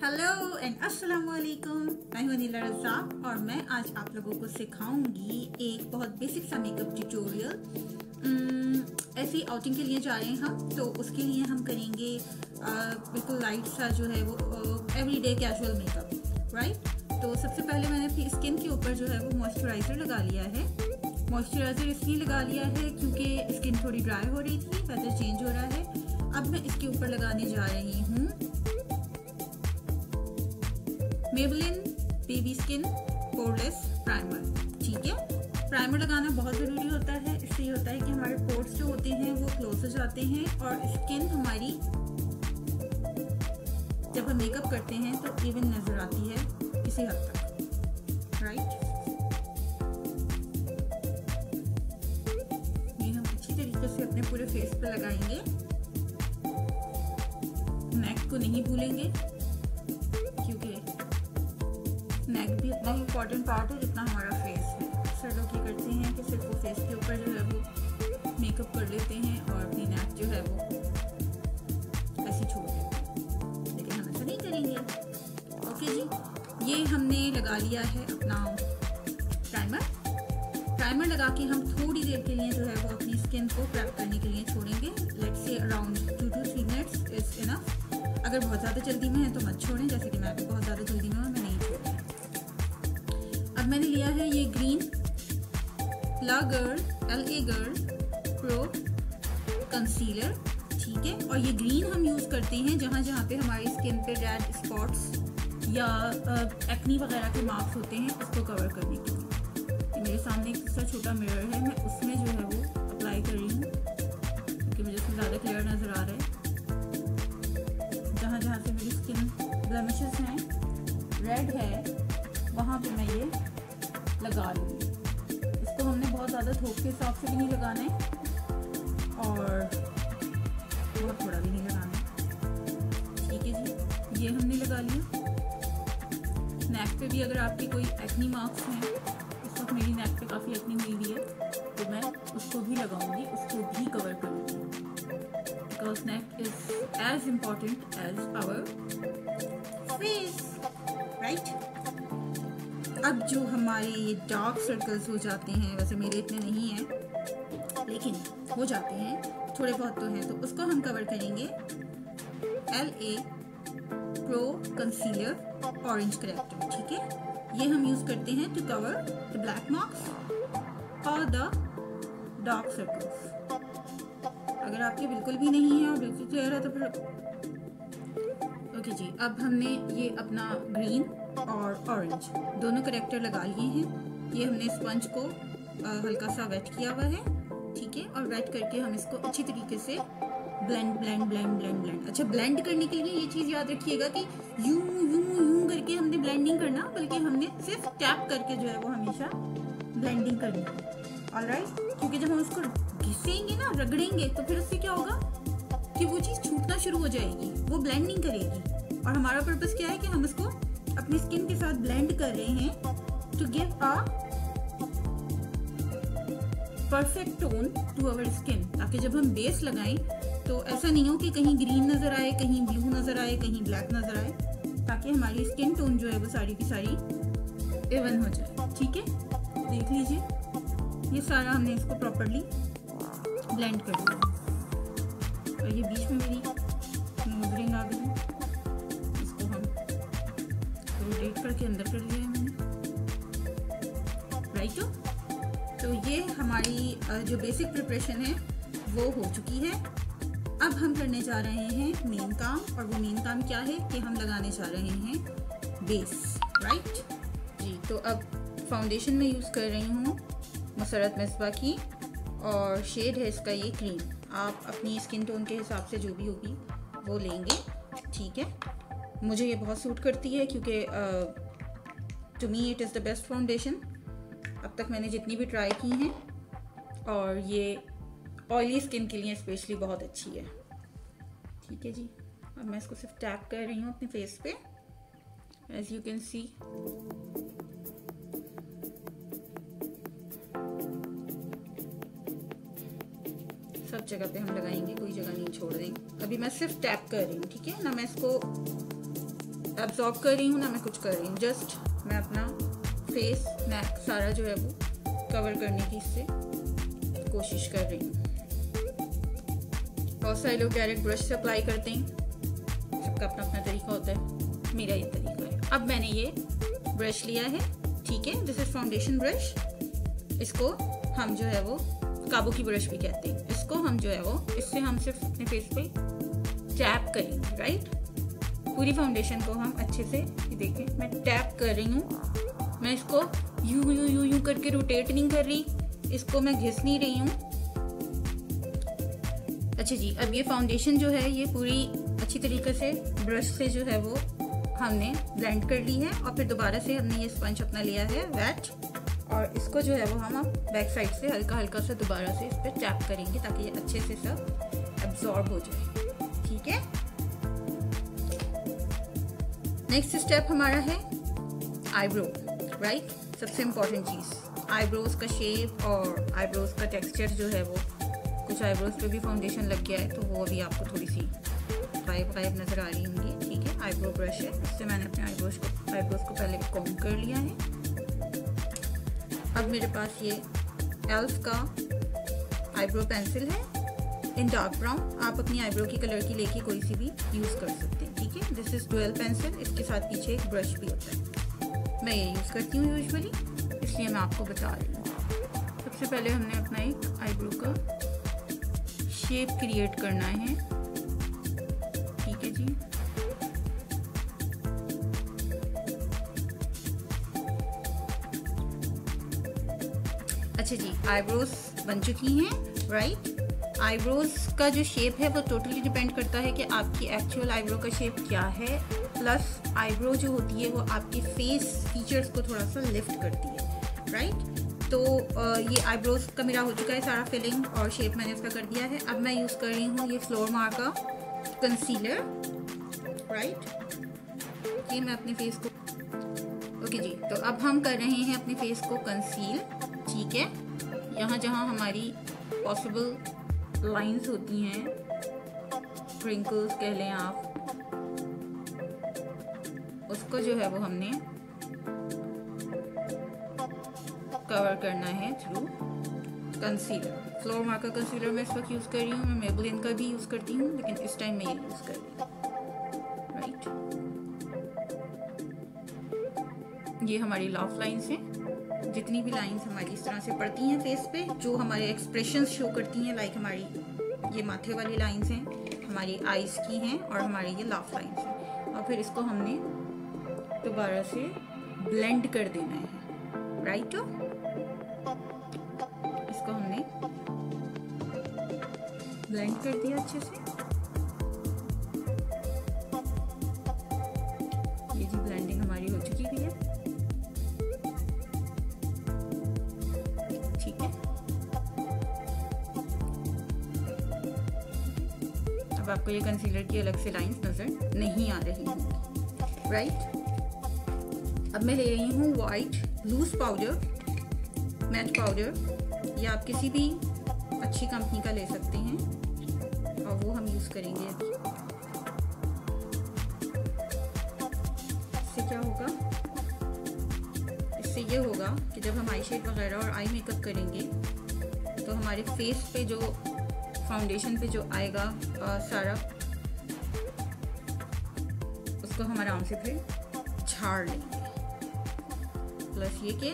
Hello and अस्सलाम वालेकुम। मैं हूं नीला रज़ा और मैं आज आप लोगों को सिखाऊंगी एक बहुत बेसिक सा मेकअप ट्यूटोरियल। ऐसी आउटिंग के लिए जा रहे हैं हम, तो उसके लिए हम करेंगे बिल्कुल लाइट सा जो है वो एवरीडे कैजुअल मेकअप, राइट। तो सबसे पहले मैंने अपनी स्किन के ऊपर जो है वो मॉइस्चराइज़र लगा लिया है। मॉइस्चराइज़र इसलिए लगा लिया है क्योंकि स्किन थोड़ी ड्राई हो रही थी, वेदर चेंज हो रहा है। अब मैं इसके ऊपर लगाने जा रही हूँ Maybelline baby skin poreless primer. ठीक है, प्राइमर लगाना बहुत ज़रूरी होता है। इससे ये होता है कि हमारे पोर्स जो होते हैं वो क्लोज हो जाते हैं और स्किन हमारी जब हम मेकअप करते हैं तो इवन नज़र आती है किसी हद तक, राइट। ये हम अच्छी तरीके से अपने पूरे फेस पे लगाएंगे, नेक को नहीं भूलेंगे क्योंकि नेक भी इतना ही इम्पॉर्टेंट पार्ट है जितना हमारा फेस है। अक्सर लोग ये करते हैं कि सिर्फ वो फेस के ऊपर जो है वो मेकअप कर लेते हैं और अपनी नेक जो है वो ऐसी छोड़ देते हैं, लेकिन हम ऐसा नहीं करेंगे। ओके जी, ये हमने लगा लिया है अपना प्राइमर। प्राइमर लगा के हम थोड़ी देर के लिए जो है वो अपनी स्किन को प्रेप करने के लिए छोड़ेंगे। Let's say around 2 to 3 minutes is enough. अगर बहुत ज़्यादा जल्दी में है तो मत छोड़ें, जैसे कि मैं भी बहुत ज़्यादा जल्दी में हूँ, मैं नहीं छोड़ रही। अब मैंने लिया है ये ग्रीन ला गर्ल प्रो कंसीलर, ठीक है। और ये ग्रीन हम यूज़ करते हैं जहाँ जहाँ पे हमारी स्किन पे रेड स्पॉट्स या एक्नी वगैरह के मार्क्स होते हैं, उसको कवर करने के लिए। मेरे सामने एक सा छोटा मिरर है, मैं उसमें जो है वो अप्लाई कर रही हूँ क्योंकि मुझे उसमें ज़्यादा क्लियर नज़र आ रहा है। जहाँ जहाँ से मेरी स्किन ब्लेमिशेस हैं, रेड है, वहाँ पे मैं ये लगा लूँगी। इसको हमने बहुत ज़्यादा थोक के हिसाब से भी नहीं लगाना है और बहुत थोड़ा भी नहीं लगाना है, ठीक है जी। ये हमने लगा लिया। नेक पे भी अगर आपकी कोई एक्नी मार्क्स हैं, इस वक्त मेरी नेक पे काफ़ी एक्नी हुई हुई है, तो मैं उसको भी लगाऊंगी, उसको भी कवर करूँगी, because neck is as important as our face, right. अब जो हमारे ये डार्क सर्कल्स हो जाते हैं, वैसे मेरे इतने नहीं हैं लेकिन हो जाते हैं, थोड़े बहुत तो हैं, तो उसको हम कवर करेंगे LA pro concealer orange corrector, ठीक है। ये हम यूज़ करते हैं to cover the black marks और द डार्क सर्कल्स। अगर आपके बिल्कुल भी नहीं है और बिल्कुल क्लियर है तो फिर ओके जी। अब हमने ये अपना ग्रीन और ऑरेंज दोनों करेक्टर लगा लिए हैं। ये हमने स्पंज को हल्का सा वेट किया हुआ है, ठीक है। और वेट करके हम इसको अच्छी तरीके से ब्लेंड। अच्छा, ब्लेंड करने के लिए ये चीज़ याद रखिएगा कि यूं करके हमने ब्लेंड नहीं करना, बल्कि हमने सिर्फ टैप करके जो है वो हमेशा ब्लेंडिंग करनी है, ऑलराइट। क्योंकि जब हम उसको घिसेंगे ना, रगड़ेंगे, तो फिर उससे क्या होगा कि वो चीज़ छूटना शुरू हो जाएगी, वो ब्लेंड नहीं करेगी। और हमारा पर्पस क्या है कि हम इसको अपनी स्किन के साथ ब्लेंड कर रहे हैं to give a perfect tone to our skin, ताकि जब हम बेस लगाएं तो ऐसा नहीं हो कि कहीं ग्रीन नज़र आए, कहीं ब्लू नज़र आए, कहीं ब्लैक नज़र आए, ताकि हमारी स्किन टोन जो है वो सारी की सारी इवन हो जाए, ठीक है। देख लीजिए, ये सारा हमने इसको प्रॉपरली ब्लेंड कर दिया। और ये बीच में मेरी नोज रिंग आ गई है, इसको हम रोटेट करके अंदर कर लिया है मैंने, राइट। तो ये हमारी जो बेसिक प्रिपरेशन है वो हो चुकी है। अब हम करने जा रहे हैं मेन काम, और वो मेन काम क्या है कि हम लगाने जा रहे हैं बेस, राइट जी। तो अब फाउंडेशन में यूज़ कर रही हूँ मसरत मिसबा की, और शेड है इसका ये क्रीम। आप अपनी स्किन टोन के हिसाब से जो भी होगी वो लेंगे, ठीक है। मुझे ये बहुत सूट करती है क्योंकि to me it is the best foundation अब तक मैंने जितनी भी ट्राई की हैं, और ये ऑयली स्किन के लिए स्पेशली बहुत अच्छी है, ठीक है जी। अब मैं इसको सिर्फ टैप कर रही हूँ अपने फेस पे, एज यू कैन सी। सब जगह पे हम लगाएंगे, कोई जगह नहीं छोड़ देंगे। अभी मैं सिर्फ टैप कर रही हूँ, ठीक है ना। मैं इसको एब्जॉर्ब कर रही हूँ ना मैं कुछ कर रही हूँ, जस्ट मैं अपना फेस नेक सारा जो है वो कवर करने की इससे कोशिश कर रही हूँ। बहुत सारे लोग डायरेक्ट ब्रश से अप्लाई करते हैं, सबका अपना अपना तरीका होता है, मेरा ये तरीका है। अब मैंने ये ब्रश लिया है, ठीक है, दिस इज फाउंडेशन ब्रश। इसको हम जो है वो काबू की ब्रश भी कहते हैं। इसको हम जो है वो इससे हम सिर्फ अपने फेस पे टैप करेंगे, राइट। पूरी फाउंडेशन को हम अच्छे से, ये देखें मैं टैप कर रही हूँ, मैं इसको यूं यूं यूं यूं करके रोटेट नहीं कर रही, इसको मैं घिस नहीं रही हूँ। अच्छा जी, अब ये फाउंडेशन जो है ये पूरी अच्छी तरीके से ब्रश से जो है वो हमने ब्लेंड कर ली है, और फिर दोबारा से हमने ये स्पंज अपना लिया है वेट, और इसको जो है वो हम अब बैक साइड से हल्का हल्का सा दोबारा से इस पर टैप करेंगे ताकि ये अच्छे से सब एब्जॉर्ब हो जाए, ठीक है। नेक्स्ट स्टेप हमारा है आईब्रो, राइट। सबसे इम्पोर्टेंट चीज़ आईब्रोज का शेप और आईब्रोज का टेक्सचर जो है वो, कुछ आईब्रोज पे भी फाउंडेशन लग गया है तो वो अभी आपको थोड़ी सी गायब नज़र आ रही होंगी, ठीक है। आईब्रो ब्रश है, इससे मैंने अपने आईब्रोज को पहले कॉम्ब कर लिया है। अब मेरे पास ये एल्फ का आईब्रो पेंसिल है इन डार्क ब्राउन, आप अपनी आईब्रो की कलर की लेके कोई सी भी यूज़ कर सकते हैं, ठीक है। दिस इज डुअल पेंसिल, इसके साथ पीछे एक ब्रश भी होता है, मैं ये यूज़ करती हूँ यूजुअली, इसलिए मैं आपको बता रही हूँ। सबसे पहले हमने अपना एक आईब्रो का शेप क्रिएट करना है, ठीक है जी। अच्छा जी, आईब्रोज बन चुकी हैं, राइट। आईब्रोज का जो शेप है वो टोटली डिपेंड करता है कि आपकी एक्चुअल आईब्रो का शेप क्या है, प्लस आईब्रो जो होती है वो आपके फेस फीचर्स को थोड़ा सा लिफ्ट करती है, राइट। तो ये आईब्रोज का मेरा हो चुका है सारा फिलिंग और शेप मैंने उसका कर दिया है। अब मैं यूज़ कर रही हूँ ये फ्लोर मार्क का कंसीलर, राइट। ये मैं अपने फेस को, ओके जी, तो अब हम कर रहे हैं अपने फेस को कंसील, ठीक है। यहाँ जहाँ हमारी पॉसिबल लाइंस होती हैं, रिंकल्स कह लें आप, उसको जो है वो हमने कवर करना है through concealer. Floor marker concealer मैं इस वक्त यूज़ कर रही हूँ, मैं मेबेलिन का भी यूज़ करती हूँ, लेकिन इस टाइम मैं ये यूज़ कर रही हूँ, राइट। ये हमारी लाफ लाइन्स हैं, जितनी भी लाइंस हमारी इस तरह से पड़ती हैं फेस पे, जो हमारे एक्सप्रेशंस शो करती हैं, लाइक हमारी ये माथे वाली लाइंस हैं, हमारी आईज की हैं, और हमारी ये लाफ लाइंस हैं। और फिर इसको हमने दोबारा से ब्लेंड कर देना है, राइट। इसको हमने ब्लेंड कर दिया अच्छे से, ये जी ब्लेंडिंग हमारी हो चुकी है, ठीक है। अब आपको ये कंसीलर की अलग से लाइंस नजर नहीं आ रही होंगी, राइट। अब मैं ले रही हूँ white loose powder, matte powder, या आप किसी भी अच्छी कंपनी का ले सकते हैं, और वो हम यूज़ करेंगे अभी। इससे क्या होगा, इससे ये होगा कि जब हम आई शेड वगैरह और आई मेकअप करेंगे तो हमारे फेस पे जो फाउंडेशन पे जो आएगा सारा, उसको हम आराम से फिर झाड़ लेंगे। प्लस ये कि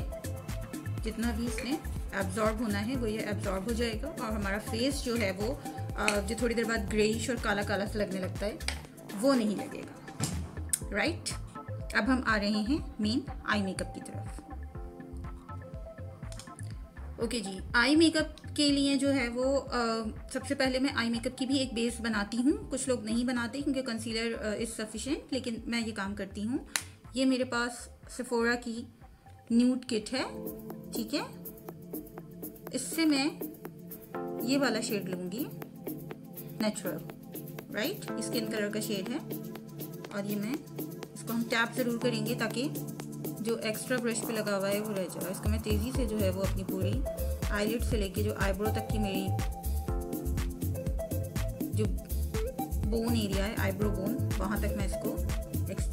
जितना भी इसने एब्जॉर्ब होना है वो ये एब्जॉर्ब हो जाएगा, और हमारा फेस जो है वो जो थोड़ी देर बाद ग्रेइश और काला काला सा लगने लगता है वो नहीं लगेगा, राइट। अब हम आ रहे हैं मेन आई मेकअप की तरफ। ओके जी, आई मेकअप के लिए जो है वो सबसे पहले मैं आई मेकअप की भी एक बेस बनाती हूँ। कुछ लोग नहीं बनाते क्योंकि कंसीलर इज़ सफिशिएंट, लेकिन मैं ये काम करती हूँ। ये मेरे पास सेफोरा की न्यूड किट है, ठीक है। इससे मैं ये वाला शेड लूँगी, नेचुरल, राइट, स्किन कलर का शेड है, और ये मैं इसको हम टैप ज़रूर करेंगे ताकि जो एक्स्ट्रा ब्रश पे लगा हुआ है वो रह जाए। इसको मैं तेज़ी से जो है वो अपनी पूरी आईलिड से लेके जो आईब्रो तक की मेरी जो बोन एरिया है, आईब्रो बोन, वहाँ तक मैं इसको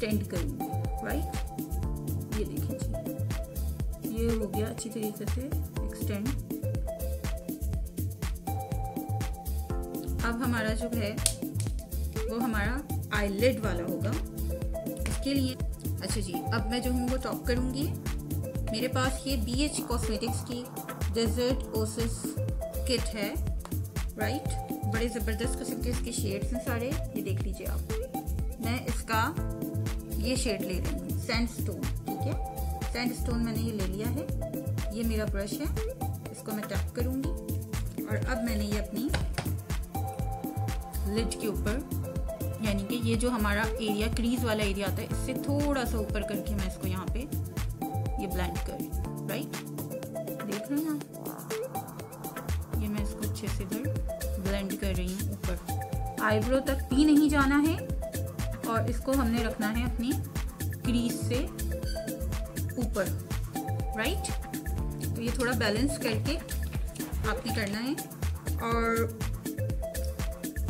एक्सटेंड करूँगी, राइट। ये देखिए जी, ये हो गया अच्छी तरीके से एक्सटेंड। अब हमारा जो है वो हमारा आईलिड वाला होगा। इसके लिए अच्छा जी, अब मैं जो हूँ वो टॉप करूँगी। मेरे पास ये BH कॉस्मेटिक्स की डेजर्ट ओसिस किट है, राइट। बड़े ज़बरदस्त किस्म के इसके शेड्स हैं सारे, ये देख लीजिए आप। मैं इसका ये शेड ले रही हूँ, सैंडस्टोन, ठीक है। सैंडस्टोन मैंने ये ले लिया है। ये मेरा ब्रश है, इसको मैं टैप करूँगी और अब मैंने ये अपनी लिड के ऊपर, यानी कि ये जो हमारा एरिया क्रीज वाला एरिया आता है, इससे थोड़ा सा ऊपर करके मैं इसको यहाँ पे ये ब्लेंड कर रही हूँ, राइट। देख रहे हैं आप, ये मैं इसको अच्छे से इधर ब्लेंड कर रही हूँ ऊपर। आईब्रो तक भी नहीं जाना है और इसको हमने रखना है अपनी क्रीज से ऊपर, राइट। तो ये थोड़ा बैलेंस करके आपने करना है और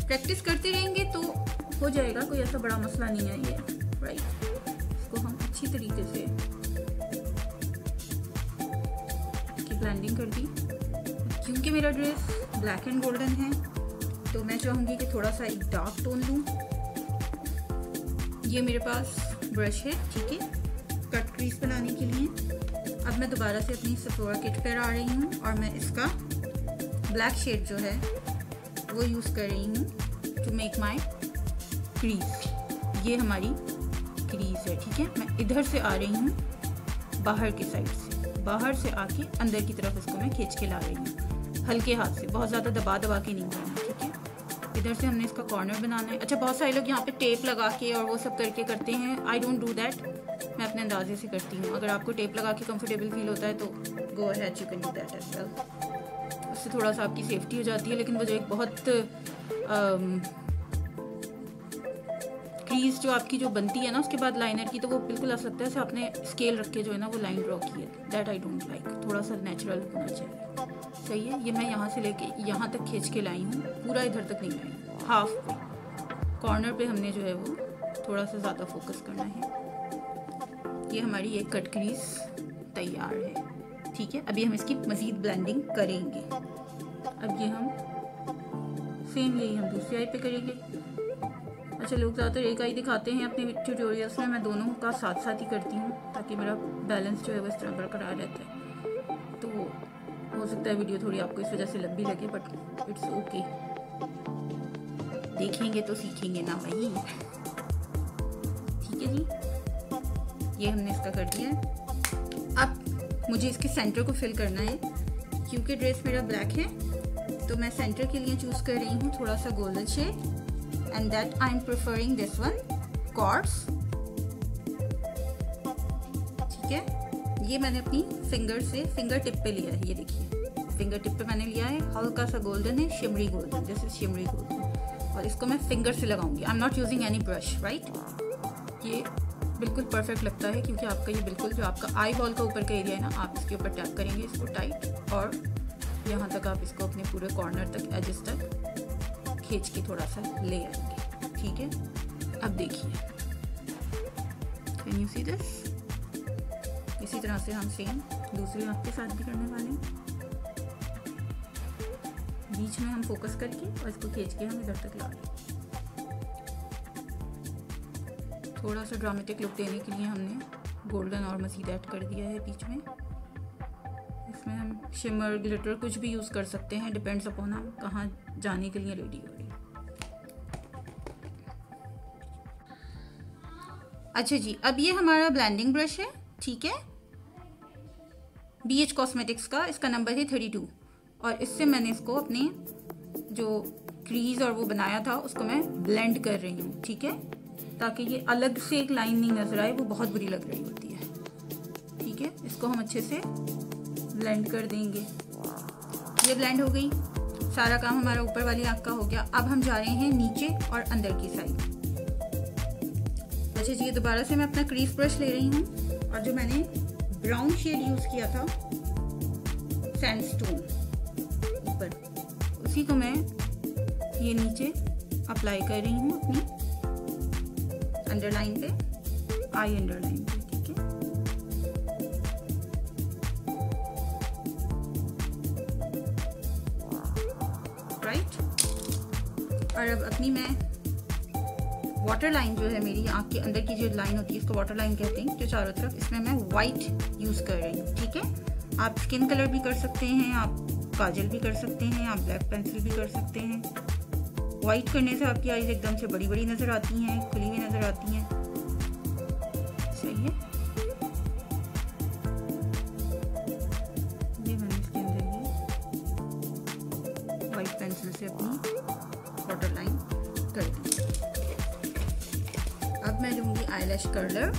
प्रैक्टिस करते रहेंगे तो हो जाएगा, कोई ऐसा बड़ा मसला नहीं है ये, राइट। इसको हम अच्छी तरीके से इसकी ब्लेंडिंग कर दी। क्योंकि मेरा ड्रेस ब्लैक एंड गोल्डन है तो मैं चाहूँगी कि थोड़ा सा एक डार्क टोन लूँ। ये मेरे पास ब्रश है, ठीक है, कट क्रीज बनाने के लिए। अब मैं दोबारा से अपनी सफोरा किट पर आ रही हूँ और मैं इसका ब्लैक शेड जो है वो यूज़ कर रही हूँ टू मेक माई क्रीज। ये हमारी क्रीज है, ठीक है। मैं इधर से आ रही हूँ बाहर की साइड से, बाहर से आके अंदर की तरफ इसको मैं खींच के ला रही हूँ हल्के हाथ से, बहुत ज़्यादा दबा दबा के नहीं करना, ठीक है। इधर से हमने इसका कॉर्नर बनाना है। अच्छा, बहुत सारे लोग यहाँ पे टेप लगा के और वो सब करके करते हैं। आई डोंट डू दैट, मैं अपने अंदाजे से करती हूँ। अगर आपको टेप लगा के कंफर्टेबल फील होता है तो go ahead, you can do that as well. उससे थोड़ा सा आपकी सेफ्टी हो जाती है, लेकिन वो जो एक बहुत क्रीज जो आपकी जो बनती है ना उसके बाद लाइनर की, तो वो बिल्कुल ऐसा लगता है जैसे आपने स्केल रख के जो है ना वो लाइन ड्रॉ की है। दैट आई डोंट लाइक, थोड़ा सा नेचुरल होना चाहिए, सही है। ये मैं यहाँ से लेके यहाँ तक खींच के लाई हूँ, पूरा इधर तक नहीं लाई हूँ, हाफ पे। कॉर्नर पे हमने जो है वो थोड़ा सा ज़्यादा फोकस करना है। ये हमारी एक कट क्रीज तैयार है, ठीक है। अभी हम इसकी मज़ीद ब्लेंडिंग करेंगे। अब ये हम सेम यही हम दूसरी आई पे करेंगे। अच्छा, लोग ज़्यादातर एक आई दिखाते हैं अपने ट्यूटोरियल्स में, मैं दोनों का साथ साथ ही करती हूँ ताकि मेरा बैलेंस जो है वो इस तरह बरकरार रहता है। तो हो सकता है वीडियो थोड़ी आपको इस वजह से लंबी लगे, बट इट्स ओके, देखेंगे तो सीखेंगे ना वही, ठीक है जी। ये हमने इसका कर दिया है। अब मुझे इसके सेंटर को फिल करना है। क्योंकि ड्रेस मेरा ब्लैक है तो मैं सेंटर के लिए चूज़ कर रही हूँ थोड़ा सा golden shade, and that I'm preferring this one, quartz, ठीक है। ये मैंने अपनी फिंगर से फिंगर टिप पे लिया है, ये देखिए फिंगर टिप पे मैंने लिया है, हल्का सा गोल्डन है, shimmery golden, this is shimmery golden, और इसको मैं फिंगर से लगाऊंगी। I am not using any brush, right. ये बिल्कुल परफेक्ट लगता है क्योंकि आपका ये बिल्कुल जो आपका आई बॉल का ऊपर का एरिया है ना, आप इसके ऊपर टैप करेंगे इसको टाइट, और यहाँ तक आप इसको अपने पूरे कॉर्नर तक, एजेस तक खींच के थोड़ा सा ले आएंगे, ठीक है। अब देखिए, कैन यू सी दिस। इसी तरह से हम सेम दूसरी आँख के साथ भी करने वाले हैं। बीच में हम फोकस करके और इसको खींच के हम इधर तक ला रहे हैं। थोड़ा सा ड्रामेटिक लुक देने के लिए हमने गोल्डन और मज़ीद ऐड कर दिया है बीच में। इसमें हम शिमर, ग्लिटर कुछ भी यूज़ कर सकते हैं, डिपेंड्स अपॉन हम कहाँ जाने के लिए रेडी हो रहे हैं। अच्छा जी, अब ये हमारा ब्लेंडिंग ब्रश है, ठीक है, BH कॉस्मेटिक्स का, इसका नंबर है 32, और इससे मैंने इसको अपने जो क्रीज और वो बनाया था उसको मैं ब्लेंड कर रही हूँ, ठीक है, ताकि ये अलग से एक लाइन नहीं नजर आए, वो बहुत बुरी लग रही होती है, ठीक है। इसको हम अच्छे से ब्लेंड कर देंगे। ये ब्लेंड हो गई, सारा काम हमारा ऊपर वाली आँख का हो गया। अब हम जा रहे हैं नीचे और अंदर की साइड। अच्छा जी, दोबारा से मैं अपना क्रीज ब्रश ले रही हूँ और जो मैंने ब्राउन शेड यूज किया था सैंडस्टोन ऊपर, उसी को मैं ये नीचे अप्लाई कर रही हूँ अपनी अंडरलाइन पे, आई अंडरलाइन पे, ठीक है। राइट, और अब अपनी मैं वाटर लाइन जो है मेरी आँख के अंदर की जो लाइन होती है इसको वाटर लाइन कहते हैं, जो चारों तरफ, इसमें मैं वाइट यूज़ कर रही हूँ, ठीक है। आप स्किन कलर भी कर सकते हैं, आप काजल भी कर सकते हैं, आप ब्लैक पेंसिल भी कर सकते हैं। वाइट करने से आपकी आईज एकदम से बड़ी बड़ी नज़र आती हैं, खुली हुई नज़र आती हैं। सही है, ये मैंने इसके अंदर ये वाइट पेंसिल से अपनी वाटर लाइन कर दी। अब मैं लूँगी आईलैश कर्लर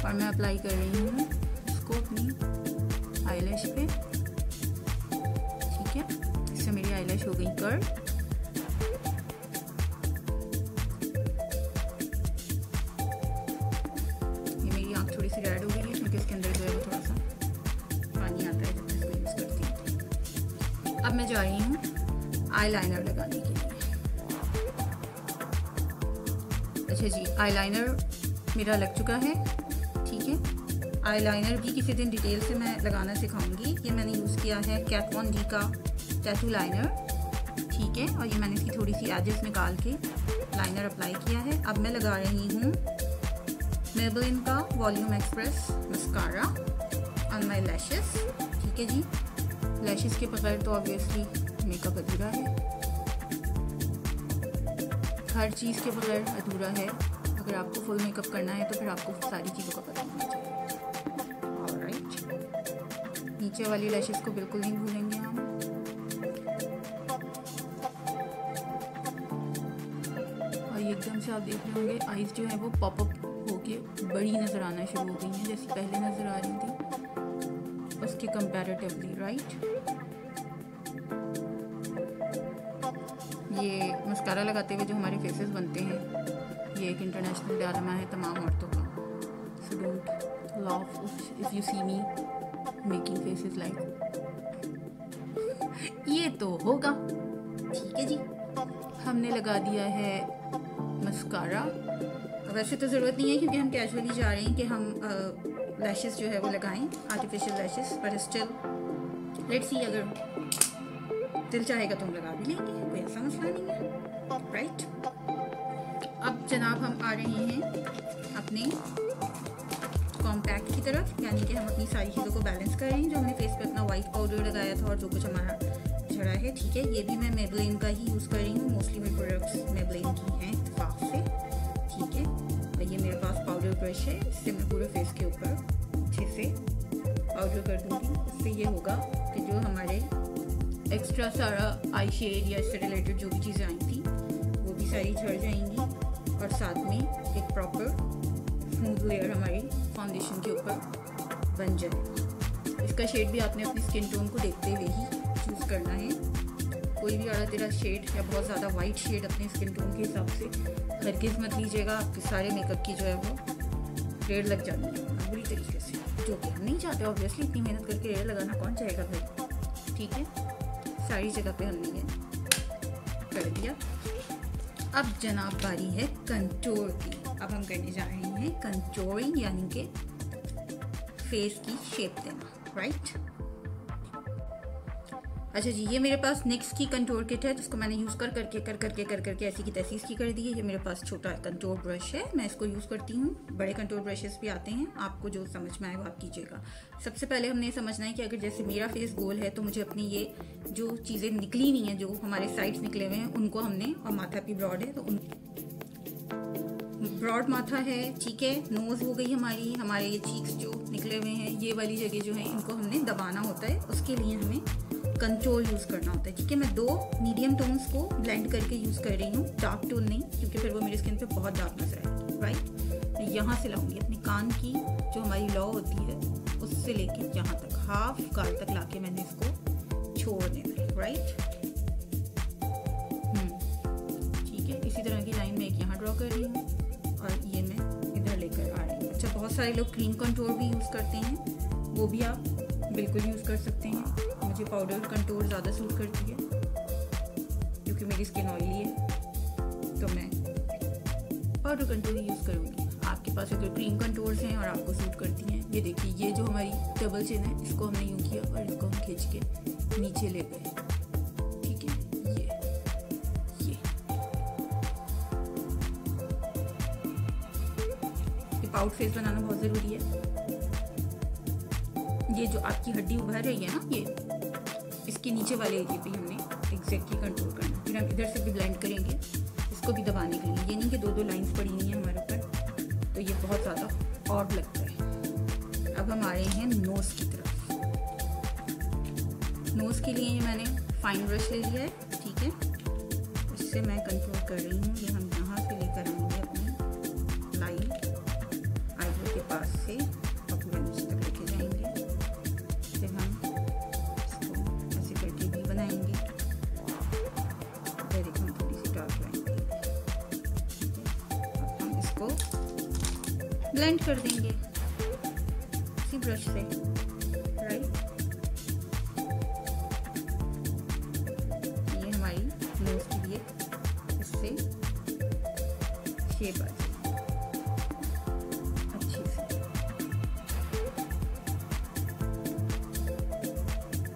और मैं अप्लाई कर रही हूँ इसको अपनी आईलैश पे, ठीक है। इससे मेरी आईलैश हो गई कर्ल। ये मेरी आँख थोड़ी सी रेड हो गई है क्योंकि इसके अंदर जो है वो थोड़ा सा पानी आता है जब मैं इसको यूज़ करती हूँ। अब मैं जा रही हूँ आईलाइनर लगाने के लिए। अच्छा जी, आईलाइनर मेरा लग चुका है, ठीक है। आईलाइनर भी किसी दिन डिटेल से मैं लगाना सिखाऊंगी। ये मैंने यूज़ किया है कैट वन डी का टैटू लाइनर, ठीक है। और ये मैंने इसकी थोड़ी सी एजेस निकाल के लाइनर अप्लाई किया है। अब मैं लगा रही हूँ मेबेलिन का volume express mascara on my lashes, ठीक है जी। लैशेस के बगैर तो ऑब्वियसली मेकअप अधूरा है, हर चीज़ के बगैर अधूरा है। अगर आपको फुल मेकअप करना है तो फिर आपको सारी चीज़ों का पता होना चाहिए। ऑलराइट, नीचे वाली लैशेस को बिल्कुल नहीं भूलेंगे हम। और एकदम से आप देख रहे होंगे आईज जो है वो पॉपअप होके बड़ी नज़र आना शुरू हो गई हैं, जैसी पहले नज़र आ रही थी उसके कंपैरेटिवली, राइट। ये मस्कारा लगाते हुए जो हमारे फेसेस बनते हैं, ये एक इंटरनेशनल डायलेमा है तमाम औरतों का। So don't laugh if you see me making faces like, ये तो होगा, ठीक है जी। हमने लगा दिया है मस्कारा। वैसे तो ज़रूरत नहीं है क्योंकि हम कैजुअली जा रहे हैं कि हम लैशेस जो है वो लगाएं, आर्टिफिशियल लैशेस, पर स्टिल लेट्स सी, अगर दिल चाहेगा तो हम लगा भी लेंगे, कोई ऐसा मसला नहीं है, राइट। अब जनाब हम आ रहे हैं अपने कॉम्पैक्ट की तरफ, यानी कि हम अपनी सारी चीज़ों को बैलेंस कर रहे हैं। जो हमने फेस पे अपना वाइट पाउडर लगाया था और जो कुछ हमारा झड़ा है, ठीक है। ये भी मैं मेबेलिन का ही यूज़ कर रही हूँ, मोस्टली मेरे प्रोडक्ट्स मेबेलिन की हैं इत्तेफाक से, ठीक है। और ये मेरे पास पाउडर ब्रश है, इससे मैं पूरे फेस के ऊपर अच्छे से पाउडर कर दूँगी। इससे ये होगा कि जो हमारे एक्स्ट्रा सारा आई शेड या इससे रिलेटेड जो भी चीज़ें आई थी वो भी सारी झड़ जाएंगी, और साथ में एक प्रॉपर स्मूथ लेयर हमारी फाउंडेशन के ऊपर बन जाएगी। इसका शेड भी आपने अपनी स्किन टोन को देखते हुए ही चूज़ करना है। कोई भी आड़ा तेरा शेड या बहुत ज़्यादा वाइट शेड अपने स्किन टोन के हिसाब से हरगिज़ मत लीजिएगा, आपके सारे मेकअप की जो है वो रेड लग जानी है बुरी तरीके से, जो कि हम नहीं चाहते। ऑब्वियसली इतनी मेहनत करके रेड लगाना कौन चाहेगा भाई, ठीक है। सारी जगह पे हमने ये कर दिया। अब जनाब बारी है कंटूर की। अब हम करने जा रहे हैं कंटूरिंग, यानी कि फेस की शेप देना, राइट। अच्छा जी, ये मेरे पास निक्स की कंटूर किट है जिसको मैंने यूज़ कर करके ऐसी की तैसी इसकी कर दी है। ये मेरे पास छोटा कंटूर ब्रश है, मैं इसको यूज़ करती हूँ। बड़े कंटूर ब्रशेस भी आते हैं, आपको जो समझ में आए वो आप कीजिएगा। सबसे पहले हमने समझना है कि अगर जैसे मेरा फेस गोल है तो मुझे अपनी ये जो चीज़ें निकली हुई हैं, जो हमारे साइड्स निकले हुए हैं, उनको हमने, और माथा भी ब्रॉड है तो उन ब्रॉड माथा है, ठीक है। नोज़ हो गई हमारी, हमारे ये चीक्स जो निकले हुए हैं, ये वाली जगह जो है इनको हमने दबाना होता है, उसके लिए हमें कंट्रोल यूज़ करना होता है, ठीक है। मैं 2 मीडियम टोन्स को ब्लेंड करके यूज़ कर रही हूँ, डार्क टोन नहीं, क्योंकि फिर वो मेरी स्किन पे बहुत डार्क नजर आएगी, राइट। मैं यहाँ से लाऊंगी अपने कान की जो हमारी लॉ होती है उससे लेके यहाँ तक, हाफ गाल तक लाके मैंने इसको छोड़ देना, राइट। ठीक है, इसी तरह की लाइन मैं एक यहाँ ड्रॉ कर रही हूँ और ये मैं इधर लेकर आ रही हूँ। अच्छा, बहुत सारे लोग क्रीम कंटूर भी यूज़ करते हैं, वो भी आप बिल्कुल यूज़ कर सकते हैं। मुझे पाउडर कंटूर ज़्यादा सूट करती है क्योंकि मेरी स्किन ऑयली है, तो मैं पाउडर कंटूर ही यूज़ करूँगी। आपके पास अगर क्रीम कंटूर्स हैं और आपको सूट करती हैं, ये देखिए ये जो हमारी डबल चिन है इसको हमने यूँ किया और इसको हम खींच के नीचे ले गए, ठीक है। ये पाउट फेस बनाना बहुत ज़रूरी है। ये जो आपकी हड्डी उभर रही है ना, ये इसके नीचे वाले एरिया पे हमने एग्जैक्टली कंट्रोल करना। फिर हम इधर से भी ब्लेंड करेंगे इसको भी दबाने के लिए। ये नहीं कि दो दो लाइंस पड़ी हुई हैं हमारे ऊपर, तो ये बहुत ज़्यादा ऑड लगता है। अब हम आ रहे हैं नोज़ की तरफ। नोज़ के लिए ये मैंने फाइन ब्रश ले लिया है, ठीक है। इससे मैं कंट्रोल कर रही हूँ। ये हम यहाँ से लेकर आएंगे अपनी लाइन आईब्रो के पास से और पूरे नीचे तक लेके जाएंगे। फिर हम इसको ऐसे करके भी बनाएंगे। फिर हम थोड़ी सी डार्क बनाएंगे, अब हम इसको ब्लेंड कर देंगे इसी ब्रश से, राइट। ये हमारी नोज के लिए इससे शेप आ जाएगी अच्छी से।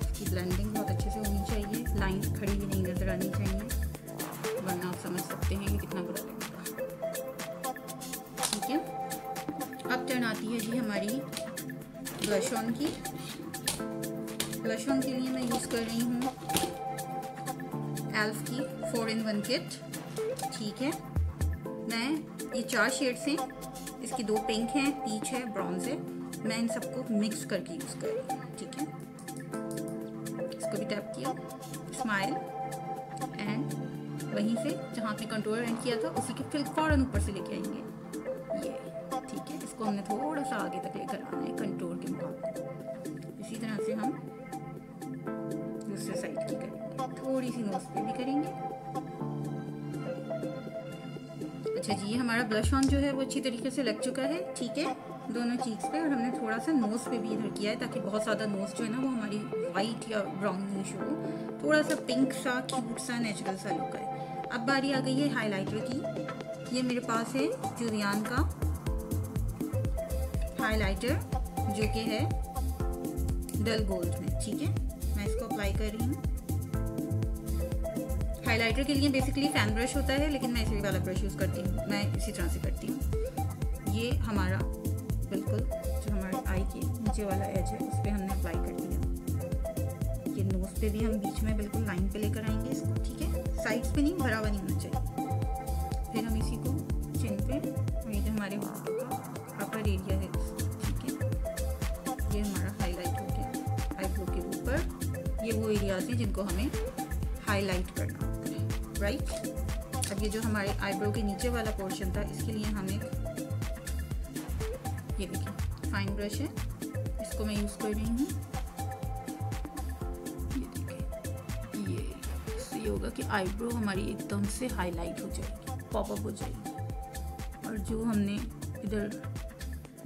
इसकी ब्लेंडिंग बहुत अच्छे से होनी चाहिए, लाइन खड़ी भी नहीं नजर आनी चाहिए, वरना आप समझ सकते हैं कि कितना बुरा लगेगा, ठीक है। अब टर्न आती है जी हमारी ब्लश ऑन की। ब्लश ऑन के लिए मैं यूज़ कर रही हूँ एल्फ की 4-in-1 किट, ठीक है। मैं ये 4 शेड्स हैं, इसकी 2 पिंक हैं, पीच है, ब्रॉन्ज है। मैं इन सबको मिक्स करके यूज़ कर रही हूँ, ठीक है। इसको भी टैप किया, स्माइल, एंड वहीं से जहाँ पे कंटूर एंड किया था उसी के फिर फौरन ऊपर से लेके आएंगे ये, ठीक है। इसको हमने थोड़ा सा आगे तक लेकर आना है कंटूर के मुकाबले। इसी तरह से हम दूसरे साइड की करेंगे, थोड़ी सी नोज पे भी करेंगे। अच्छा जी, ये हमारा ब्लश ऑन जो है वो अच्छी तरीके से लग चुका है, ठीक है, दोनों चीक्स पे। और हमने थोड़ा सा नोज पे भी इधर किया है ताकि बहुत ज़्यादा नोज जो है ना वो हमारी वाइट या ब्राउन नहीं शो, थोड़ा सा पिंक सा क्यूट सा नेचुरल सा लुक है। अब बारी आ गई है हाइलाइटर की। ये मेरे पास है जुवियान का हाइलाइटर जो कि है डल गोल्ड में, ठीक है। मैं इसको अप्लाई कर रही हूँ। हाइलाइटर के लिए बेसिकली फैन ब्रश होता है, लेकिन मैं इसी वाला ब्रश यूज़ करती हूँ, मैं इसी तरह से करती हूँ। ये हमारा बिल्कुल जो हमारे आई के नीचे वाला एज है उस पर हमने अप्लाई कर दिया। ये नोज पे भी हम बीच में बिल्कुल लाइन पे लेकर आएंगे इसको, ठीक है। साइड्स पे नहीं, भरा हुआ नहीं होना चाहिए। फिर हम इसी को चिन पे, और ये जो हमारे होठों का अपर एरिया है, ठीक है, ये हमारा हाईलाइट हो गया आईब्रो के ऊपर। ये वो एरियाज हैं जिनको हमें हाईलाइट करना होता है, राइट। अब ये जो हमारे आईब्रो के नीचे वाला पोर्शन था, इसके लिए हम एक, ये देखिए फाइन ब्रश है, इसको मैं यूज़ कर रही हूँ। ये देखिए, ये इससे ये होगा कि आईब्रो हमारी एकदम से हाईलाइट हो जाएगी, पॉपअप हो जाएगी। और जो हमने इधर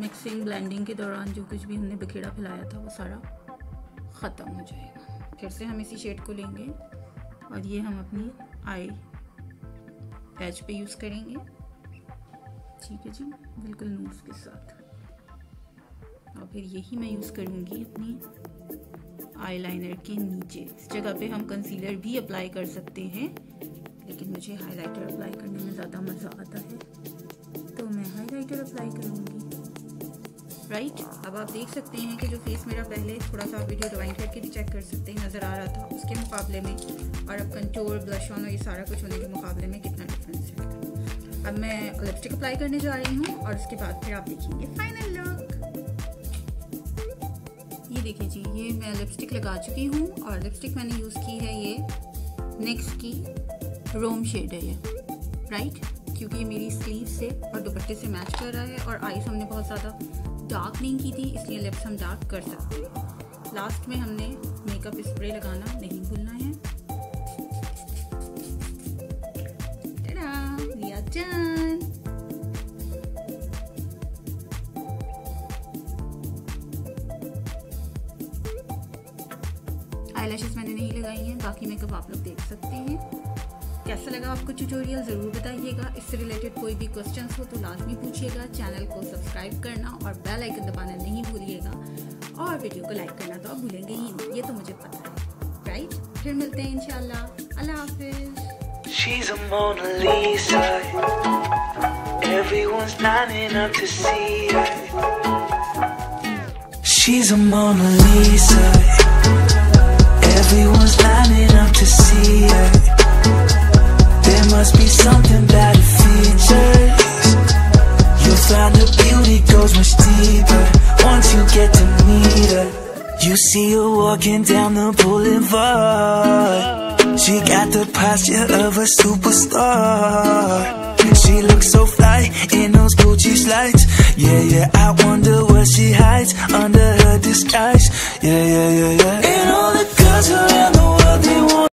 मिक्सिंग ब्लेंडिंग के दौरान जो कुछ भी हमने बिखेरा फैलाया था वो सारा ख़त्म हो जाएगा। फिर से हम इसी शेड को लेंगे और ये हम अपनी आई एज पे यूज़ करेंगे, ठीक है जी, बिल्कुल नोज के साथ। और फिर यही मैं यूज़ करूँगी अपनी आईलाइनर के नीचे। इस जगह पे हम कंसीलर भी अप्लाई कर सकते हैं, लेकिन मुझे हाइलाइटर अप्लाई करने में ज़्यादा मज़ा आता है, तो मैं हाइलाइटर अप्लाई करूँगी, राइट। अब आप देख सकते हैं कि जो फेस मेरा पहले थोड़ा सा वीडियो रिवाइंड करके भी चेक कर सकते हैं नज़र आ रहा था उसके मुकाबले में, और अब कंटूर, ब्लश ऑन और ये सारा कुछ होने के मुकाबले में कितना डिफरेंस है। अब मैं लिपस्टिक अप्लाई करने जा रही हूँ और उसके बाद फिर आप देखेंगे फाइनल लुक। ये देखिए जी, ये मैं लिपस्टिक लगा चुकी हूँ और लिपस्टिक मैंने यूज़ की है ये NYX की रोम शेड है ये, राइट, क्योंकि ये मेरी स्लीव से और दुपट्टे से मैच कर रहा है। और आईज हमने बहुत ज़्यादा डार्क नहीं की थी, इसलिए लिप्स हम डार्क कर सकते हैं। लास्ट में हमने मेकअप स्प्रे लगाना नहीं भूलना है। We are done। आईलैशेस मैंने नहीं लगाई हैं, बाकी मेकअप आप लोग देख सकते हैं। कैसा लगा आपको ट्यूटोरियल ज़रूर बताइएगा। इससे रिलेटेड कोई भी क्वेश्चंस हो तो लाजमी पूछिएगा। चैनल को सब्सक्राइब करना और बेल आइकन दबाना नहीं भूलिएगा, और वीडियो को लाइक करना तो आप भूलेंगे ही नहीं, ये तो मुझे पता है, राइट। फिर मिलते हैं इंशाल्लाह। अल्लाह हाफिज़। She's a Mona Lisa. Everyone's lining up to see her. She's a Mona Lisa. Everyone's lining up to see her. There must be something about her features. You'll find her beauty goes much deeper once you get to meet her. You see her walking down the boulevard. She got the posture of a superstar. She looks so fly in those Gucci slides. Yeah, yeah, I wonder what she hides under her disguise. Yeah, yeah, yeah, yeah. And all the girls around the world, they want